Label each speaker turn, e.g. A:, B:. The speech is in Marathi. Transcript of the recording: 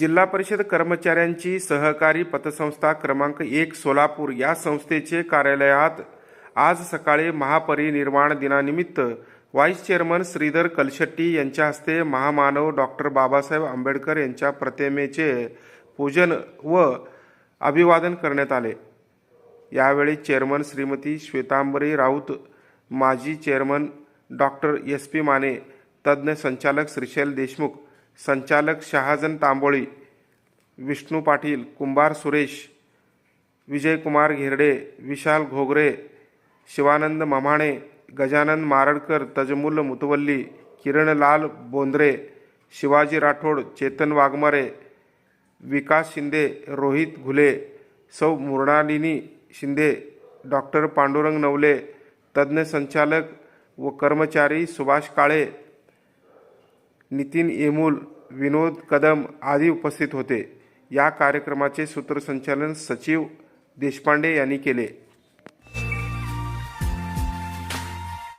A: जिल्हा परिषद कर्मचाऱ्यांची सहकारी पतसंस्था क्रमांक 1 सोलापूर या संस्थेचे कार्यालयात आज सकाळी महापरिनिर्वाण दिनानिमित्त व्हाईस चेअरमन श्रीधर कलशेट्टी यांच्या हस्ते महामानव डॉक्टर बाबासाहेब आंबेडकर यांच्या प्रतिमेचे पूजन व अभिवादन करण्यात आले। यावेळी चेअरमन श्रीमती श्वेतांबरी राऊत, माजी चेअरमन डॉक्टर SP माने, तज्ज्ञ संचालक श्रीशैल देशमुख, संचालक शहाजन तांबोळी, विष्णू पाटील, कुंभार सुरेश, विजयकुमार घेरडे, विशाल घोगरे, शिवानंद ममाणे, गजानन मारडकर, तजमुल मुतवल्ली, किरणलाल बोंद्रे, शिवाजी राठोड, चेतन वाघमारे, विकास शिंदे, रोहित घुले, सौ मृणालिनी शिंदे, डॉक्टर पांडुरंग नवले, तज्ज्ञ संचालक व कर्मचारी सुभाष काळे, नितीन येमूल, विनोद कदम आदी उपस्थित होते। या कार्यक्रमाचे सूत्रसंचालन सचिव देशपांडे यांनी केले।